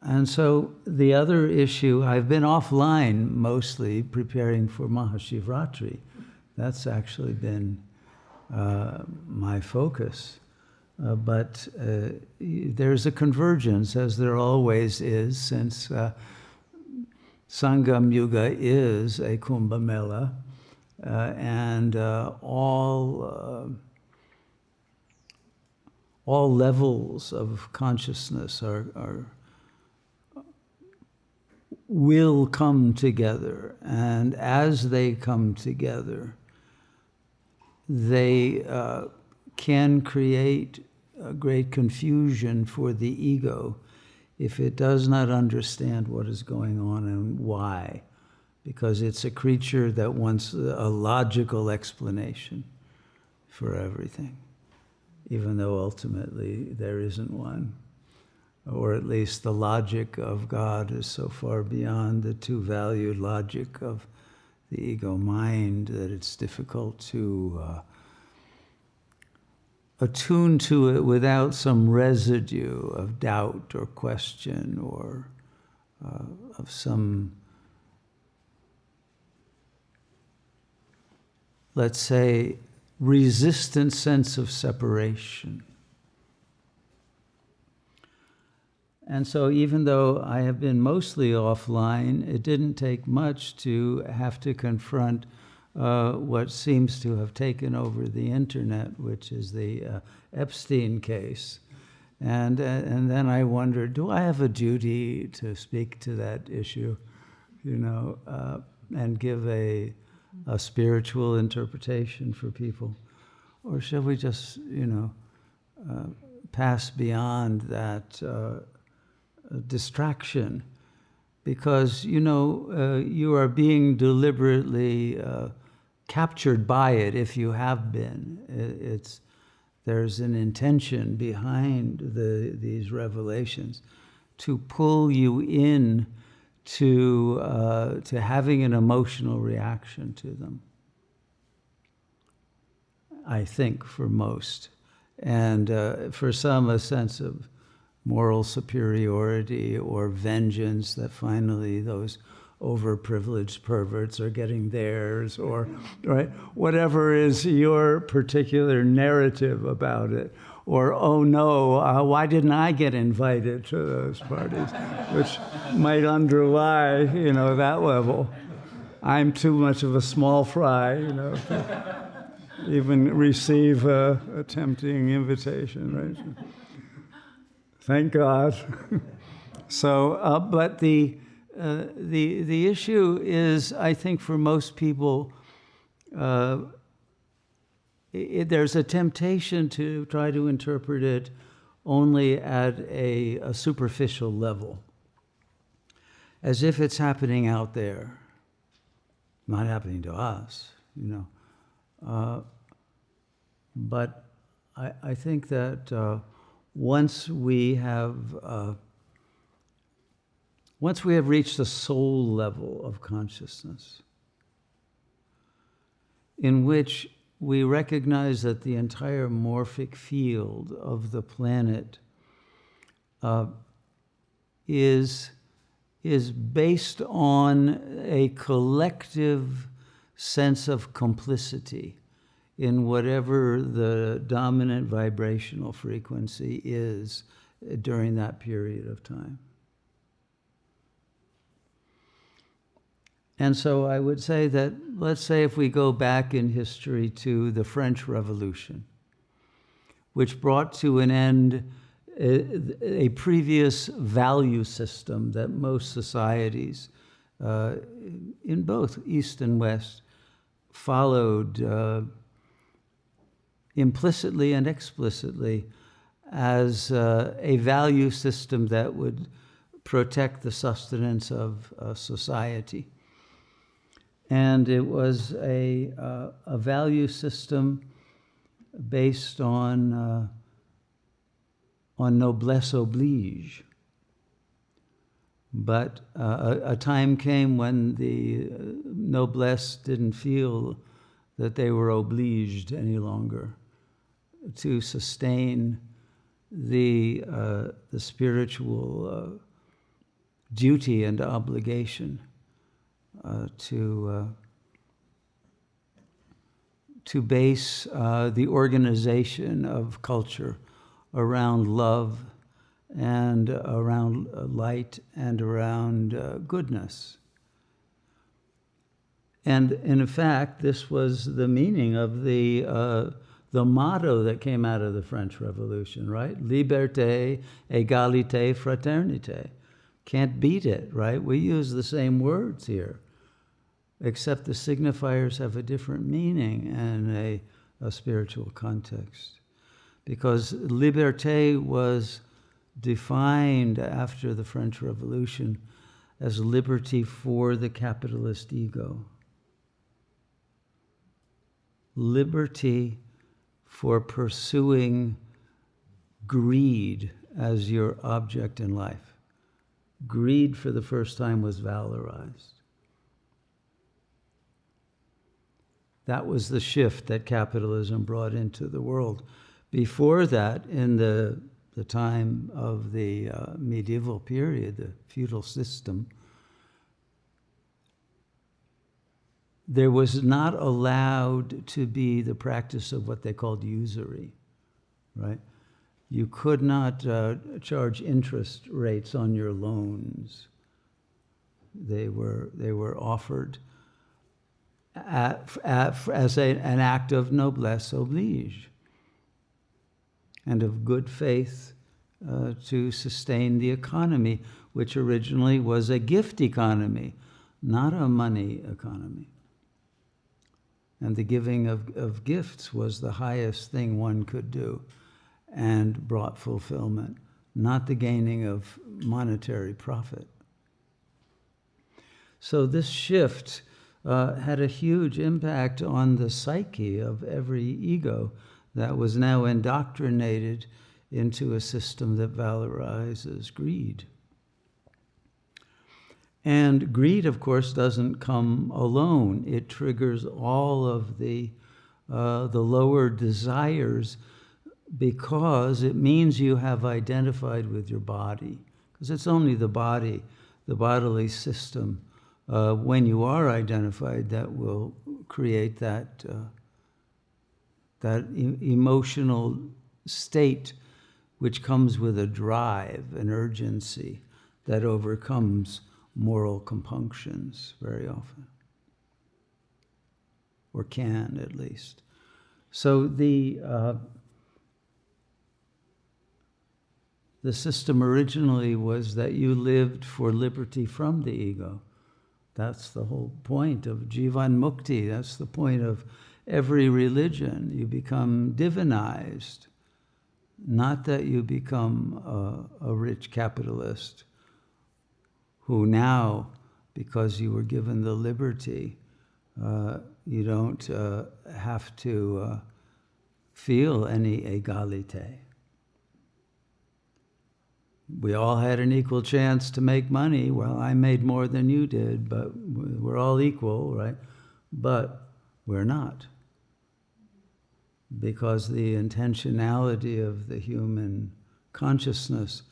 And so the other issue, I've been offline mostly preparing for Mahashivratri. That's actually been my focus. But there's a convergence, as there always is, since Sangam Yuga is a Kumbh Mela, and all levels of consciousness will come together, and as they come together, they can create a great confusion for the ego if it does not understand what is going on and why, because it's a creature that wants a logical explanation for everything, even though ultimately there isn't one. Or at least the logic of God is so far beyond the two-valued logic of the ego mind that it's difficult to attune to it without some residue of doubt or question or of some, let's say, resistant sense of separation. And so even though I have been mostly offline, it didn't take much to have to confront what seems to have taken over the internet, which is the Epstein case. And then I wondered, do I have a duty to speak to that issue, and give a spiritual interpretation for people? Or shall we just, pass beyond that distraction? Because, you are being deliberately captured by it if you have been. There's an intention behind these revelations to pull you in to having an emotional reaction to them, I think, for most. And for some, a sense of moral superiority or vengeance that finally those overprivileged perverts are getting theirs, or right, whatever is your particular narrative about it. Or, oh no, why didn't I get invited to those parties? Which might underlie, that level. I'm too much of a small fry, to even receive a tempting invitation, right? Thank God. So, but the issue is, I think, for most people, there's a temptation to try to interpret it only at a superficial level, as if it's happening out there, not happening to us, But I think that once we have reached the soul level of consciousness, in which we recognize that the entire morphic field of the planet is based on a collective sense of complicity in whatever the dominant vibrational frequency is during that period of time. And so I would say that, let's say if we go back in history to the French Revolution, which brought to an end a previous value system that most societies in both East and West followed implicitly and explicitly as a value system that would protect the sustenance of society. And it was a value system based on noblesse oblige. But a time came when the noblesse didn't feel that they were obliged any longer to sustain the spiritual duty and obligation to base the organization of culture around love and around light and around goodness. And in fact, this was the meaning of the motto that came out of the French Revolution, right? Liberté, égalité, fraternité. Can't beat it, right? We use the same words here, except the signifiers have a different meaning in a spiritual context. Because liberté was defined after the French Revolution as liberty for the capitalist ego. Liberty for pursuing greed as your object in life. Greed for the first time was valorized. That was the shift that capitalism brought into the world. Before that, in the time of the medieval period, the feudal system, there was not allowed to be the practice of what they called usury, right? You could not charge interest rates on your loans. They were offered as an act of noblesse oblige and of good faith to sustain the economy, which originally was a gift economy, not a money economy. And the giving of gifts was the highest thing one could do and brought fulfillment, not the gaining of monetary profit. So this shift had a huge impact on the psyche of every ego that was now indoctrinated into a system that valorizes greed. And greed, of course, doesn't come alone. It triggers all of the lower desires, because it means you have identified with your body. Because it's only the body, the bodily system, when you are identified, that will create that emotional state which comes with a drive, an urgency that overcomes moral compunctions very often, or can at least. So the system originally was that you lived for liberty from the ego. That's the whole point of Jivan Mukti. That's the point of every religion. You become divinized. Not that you become a rich capitalist who now, because you were given the liberty, you don't have to feel any égalité. We all had an equal chance to make money. Well, I made more than you did, but we're all equal, right? But we're not. Because the intentionality of the human consciousness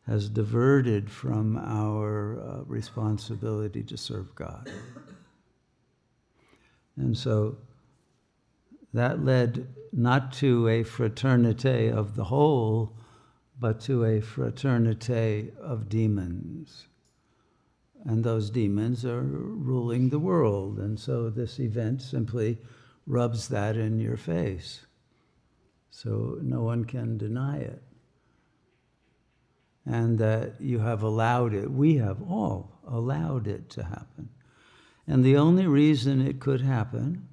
has diverted from our responsibility to serve God. And so that led not to a fraternité of the whole, but to a fraternité of demons. And those demons are ruling the world. And so this event simply rubs that in your face. So no one can deny it. And that you have allowed it. We have all allowed it to happen. And the only reason it could happen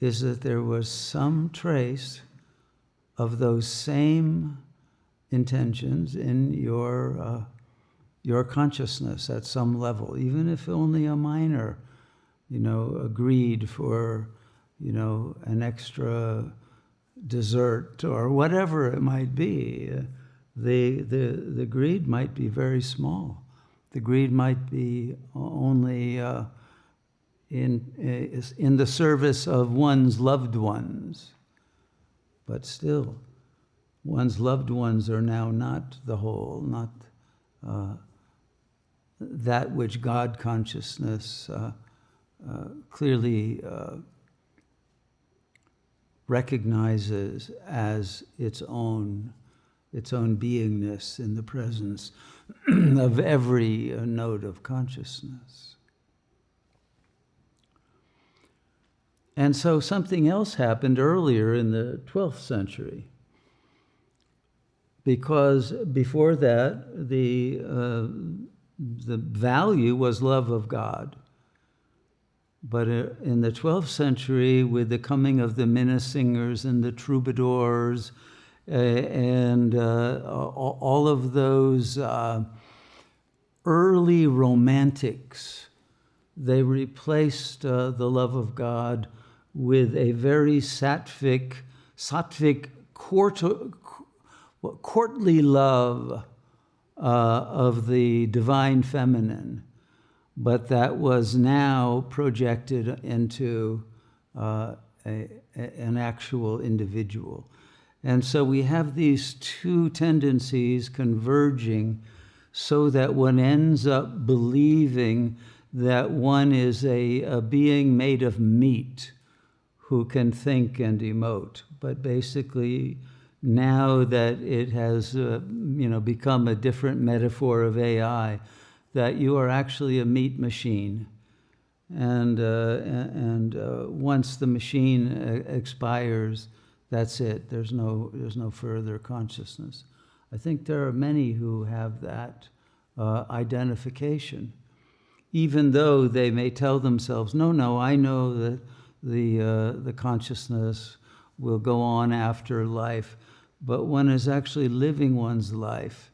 is that there was some trace of those same intentions in your consciousness at some level, even if only a minor, a greed for, an extra dessert or whatever it might be. The greed might be very small. The greed might be only in the service of one's loved ones, but still. One's loved ones are now not the whole, not that which God consciousness clearly recognizes as its own beingness in the presence of every node of consciousness. And so something else happened earlier in the 12th century, because before that the value was love of God. But in the 12th century, with the coming of the Minnesingers and the troubadours and all of those early romantics, they replaced the love of God with a very sattvic courtly love of the divine feminine, but that was now projected into an actual individual. And so we have these two tendencies converging so that one ends up believing that one is a being made of meat who can think and emote. But basically, now that it has become a different metaphor of AI, that you are actually a meat machine, and once the machine expires, that's it. There's no further consciousness. I think there are many who have that identification, even though they may tell themselves, no, I know that the consciousness will go on after life, but one is actually living one's life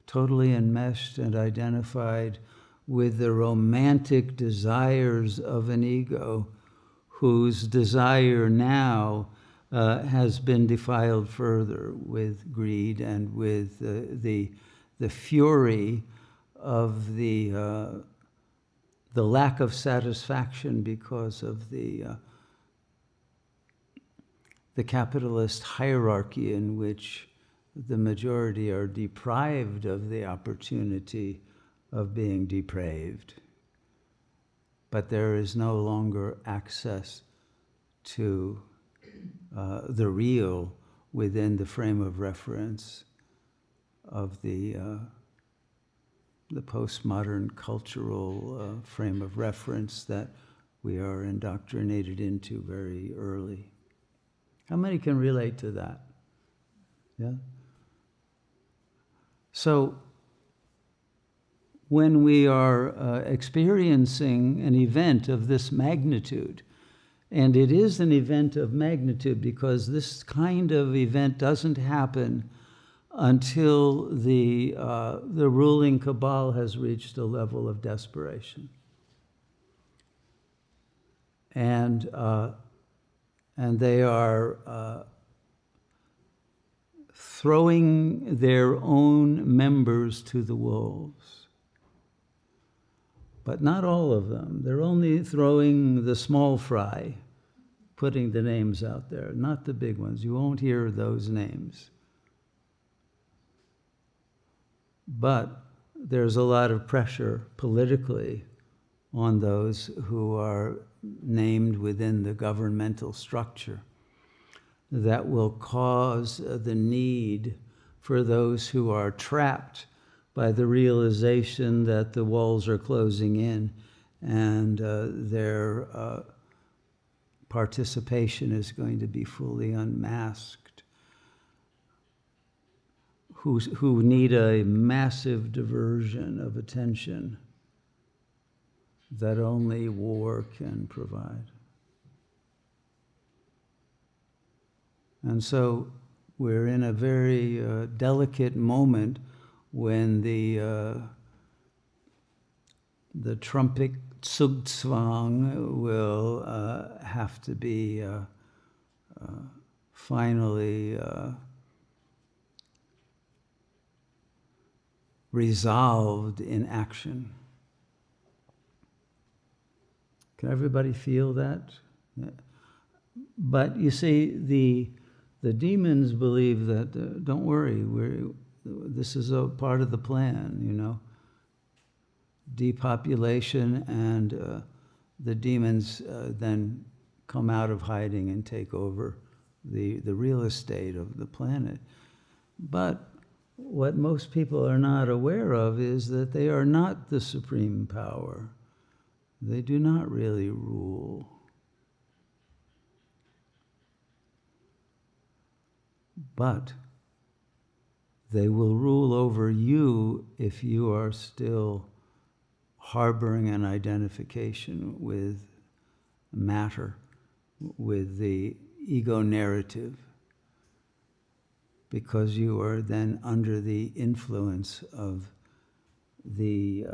totally enmeshed and identified with the romantic desires of an ego whose desire now has been defiled further with greed and with the fury of the lack of satisfaction because of the capitalist hierarchy in which the majority are deprived of the opportunity of being depraved. But there is no longer access to the real within the frame of reference of the postmodern cultural frame of reference that we are indoctrinated into very early. How many can relate to that? Yeah? So when we are experiencing an event of this magnitude, and it is an event of magnitude because this kind of event doesn't happen until the ruling cabal has reached a level of desperation. And they are throwing their own members to the wolves. But not all of them. They're only throwing the small fry, putting the names out there, not the big ones. You won't hear those names. But there's a lot of pressure politically on those who are named within the governmental structure that will cause the need for those who are trapped by the realization that the walls are closing in and their participation is going to be fully unmasked, who need a massive diversion of attention that only war can provide. And so we're in a very delicate moment when the trumpet zugzwang will have to be finally resolved in action. Can everybody feel that? But you see, the demons believe that, don't worry, this is a part of the plan, depopulation, and the demons then come out of hiding and take over the real estate of the planet. But what most people are not aware of is that they are not the supreme power. They do not really rule. But they will rule over you if you are still harboring an identification with matter, with the ego narrative, because you are then under the influence of the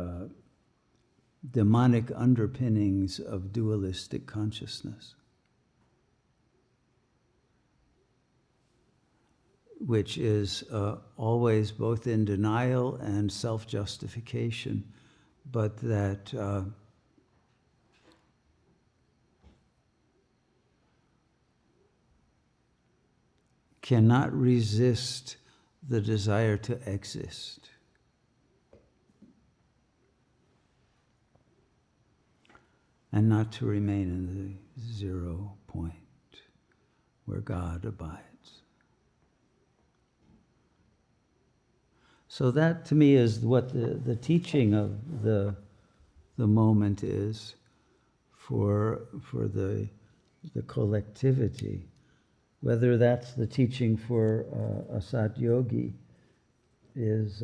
demonic underpinnings of dualistic consciousness, which is always both in denial and self-justification, but that cannot resist the desire to exist. And not to remain in the 0 point where God abides. So that to me is what the teaching of the moment is for the collectivity. Whether that's the teaching for a Sat Yogi is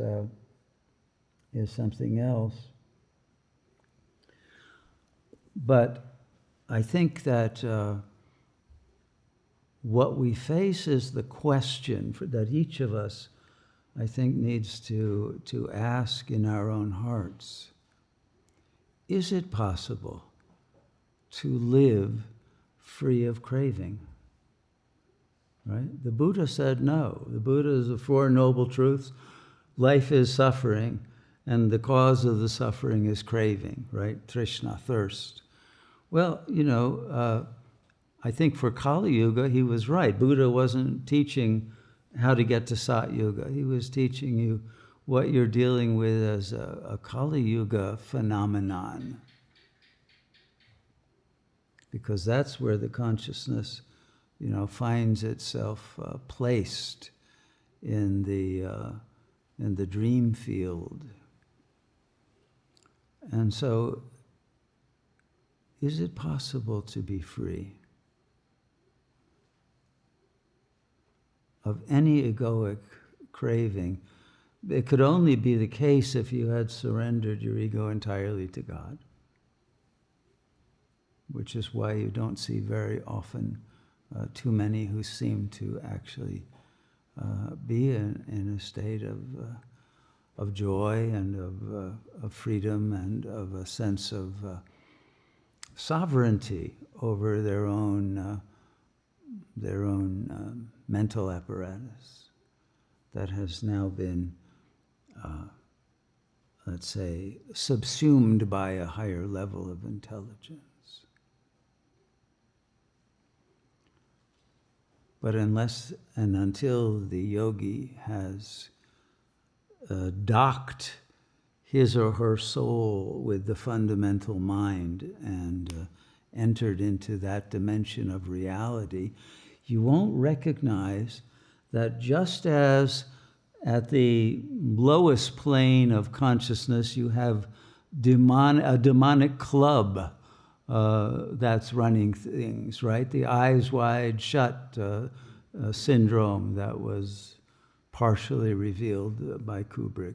something else. But I think that what we face is the question that each of us, I think, needs to ask in our own hearts. Is it possible to live free of craving? Right? The Buddha said no. The Buddha is the Four Noble Truths. Life is suffering, and the cause of the suffering is craving, right? Trishna, thirst. Well, I think for Kali Yuga, he was right. Buddha wasn't teaching how to get to Sat Yuga. He was teaching you what you're dealing with as a Kali Yuga phenomenon. Because that's where the consciousness, finds itself placed in the dream field. And so, is it possible to be free of any egoic craving? It could only be the case if you had surrendered your ego entirely to God, which is why you don't see very often too many who seem to actually be in a state of joy and of freedom and of a sense of sovereignty over their own mental apparatus that has now been, let's say, subsumed by a higher level of intelligence. But unless and until the yogi has docked his or her soul with the fundamental mind and entered into that dimension of reality, you won't recognize that just as at the lowest plane of consciousness you have a demonic club that's running things, right? The eyes wide shut syndrome that was partially revealed by Kubrick,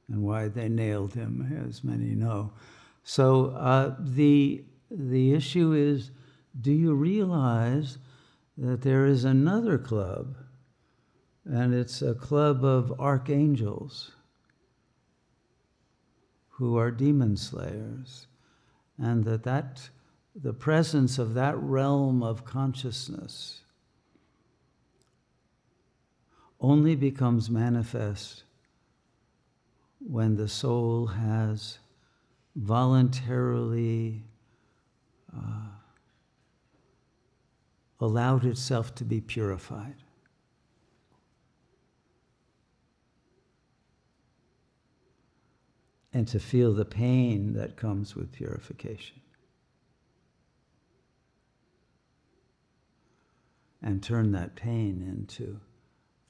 and why they nailed him, as many know. So the issue is, do you realize that there is another club, and it's a club of archangels who are demon slayers, and that the presence of that realm of consciousness only becomes manifest when the soul has voluntarily allowed itself to be purified. and to feel the pain that comes with purification. And turn that pain into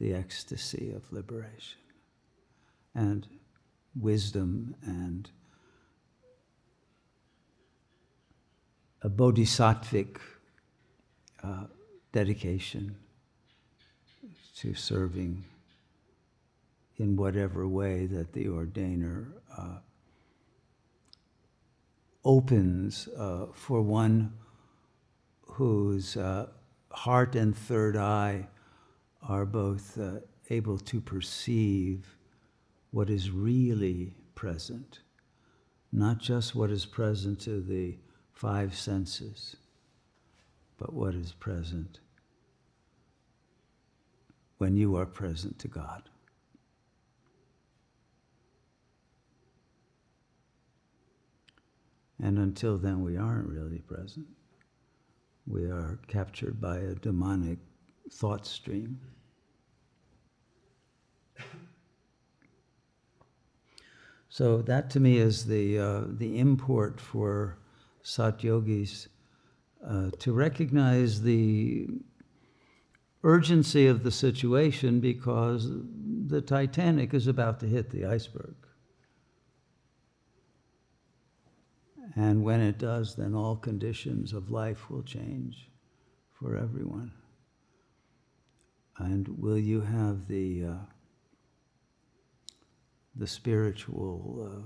the ecstasy of liberation and wisdom and a bodhisattvic dedication to serving in whatever way that the ordainer opens for one whose heart and third eye are both able to perceive what is really present, not just what is present to the five senses, but what is present when you are present to God. And until then, we aren't really present. We are captured by a demonic thought stream. So that to me is the import for Sat Yogis, to recognize the urgency of the situation because the Titanic is about to hit the iceberg. And when it does, then all conditions of life will change for everyone. And will you have the spiritual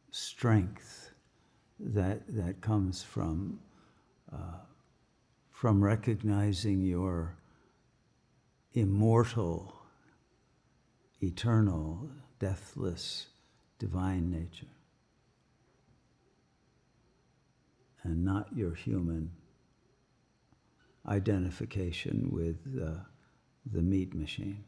strength that comes from recognizing your immortal, eternal, deathless, divine nature, and not your human identification with the meat machine.